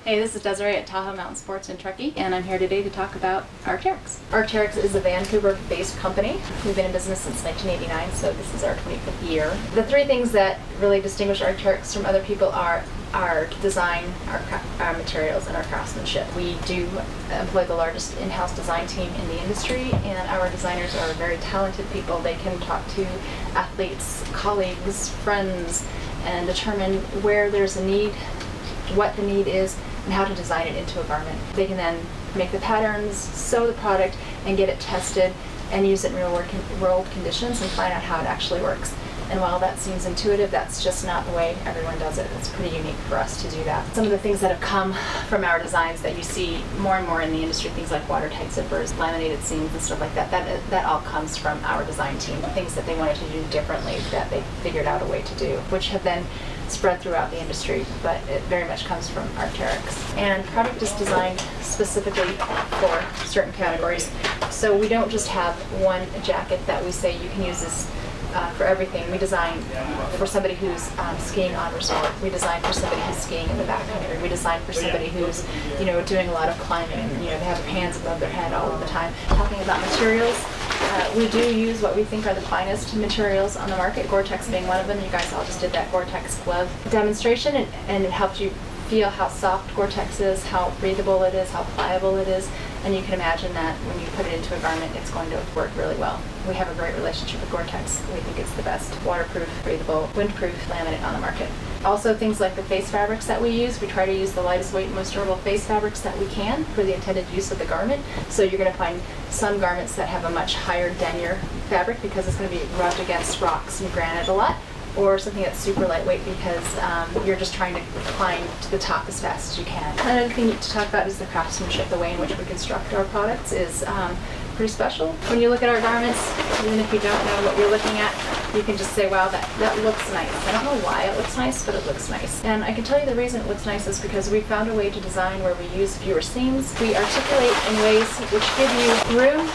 Hey, this is Desiree at Tahoe Mountain Sports in Truckee, and I'm here today to talk about Arc'teryx. Arc'teryx is a Vancouver-based company. We've been in business since 1989, so this is our 25th year. The three things that really distinguish Arc'teryx from other people are our design, our materials, and our craftsmanship. We do employ the largest in-house design team in the industry, and our designers are very talented people. They can talk to athletes, colleagues, friends, and determine where there's a need, what the need is, and how to design it into a garment. They can then make the patterns, sew the product, and get it tested and use it in real-world conditions and find out how it actually works. And while that seems intuitive, that's just not the way everyone does it. It's pretty unique for us to do that. Some of the things that have come from our designs that you see more and more in the industry, things like watertight zippers, laminated seams, and stuff like that, that all comes from our design team. Things that they wanted to do differently that they figured out a way to do, which have then spread throughout the industry, but it very much comes from Arc'teryx. And product is designed specifically for certain categories. So we don't just have one jacket that we say you can use this for everything. We design for somebody who's skiing on resort. We design for somebody who's skiing in the backcountry. We design for somebody who's, doing a lot of climbing and, they have their hands above their head all of the time. Talking about materials, we do use what we think are the finest materials on the market, Gore-Tex being one of them. You guys all just did that Gore-Tex glove demonstration, and it helped you feel how soft Gore-Tex is, how breathable it is, how pliable it is, and you can imagine that when you put it into a garment, it's going to work really well. We have a great relationship with Gore-Tex. We think it's the best waterproof, breathable, windproof laminate on the market. Also, things like the face fabrics that we use, we try to use the lightest weight and most durable face fabrics that we can for the intended use of the garment. So you're going to find some garments that have a much higher denier fabric because it's going to be rubbed against rocks and granite a lot, or something that's super lightweight because you're just trying to climb to the top as fast as you can. Another thing to talk about is the craftsmanship. The way in which we construct our products is pretty special. When you look at our garments, even if you don't know what you're looking at, you can just say, wow, that looks nice. I don't know why it looks nice, but it looks nice. And I can tell you the reason it looks nice is because we found a way to design where we use fewer seams. We articulate in ways which give you room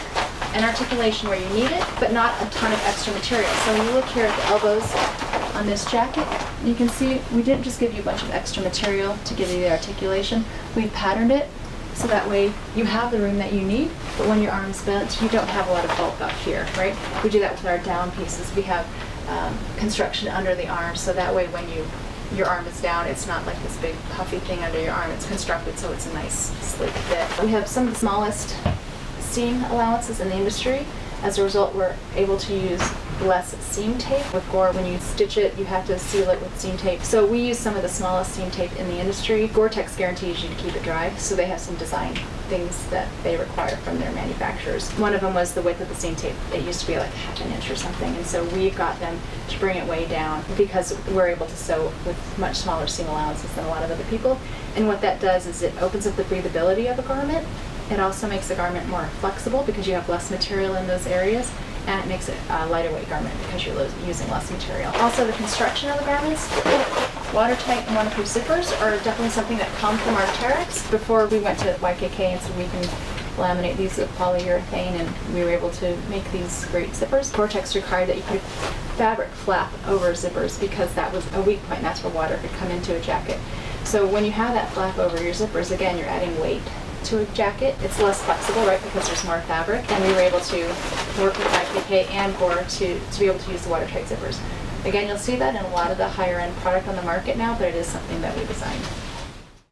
and articulation where you need it, but not a ton of extra material. So when you look here at the elbows on this jacket, you can see we didn't just give you a bunch of extra material to give you the articulation. We patterned it so that way you have the room that you need, but when your arm's bent, you don't have a lot of bulk up here, right? We do that with our down pieces. We have construction under the arm, so that way when your arm is down, it's not like this big puffy thing under your arm. It's constructed so it's a nice, sleek fit. We have some of the smallest seam allowances in the industry. As a result, we're able to use less seam tape. With Gore, when you stitch it, you have to seal it with seam tape. So we use some of the smallest seam tape in the industry. Gore-Tex guarantees you to keep it dry, so they have some design things that they require from their manufacturers. One of them was the width of the seam tape. It used to be like half an inch or something, and so we got them to bring it way down because we're able to sew with much smaller seam allowances than a lot of other people. And what that does is it opens up the breathability of a garment. It also makes the garment more flexible because you have less material in those areas, and it makes it a lighter weight garment because you're using less material. Also, the construction of the garments, watertight and waterproof zippers are definitely something that come from Arc'teryx. Before we went to YKK and said we can laminate these with polyurethane, and we were able to make these great zippers. Gore-Tex required that you put a fabric flap over zippers because that was a weak point, and that's where water could come into a jacket. So when you have that flap over your zippers, again, you're adding weight to a jacket. It's less flexible, right, because there's more fabric, and we were able to work with YKK and Gore to be able to use the watertight zippers. Again, you'll see that in a lot of the higher end product on the market now, but it is something that we designed.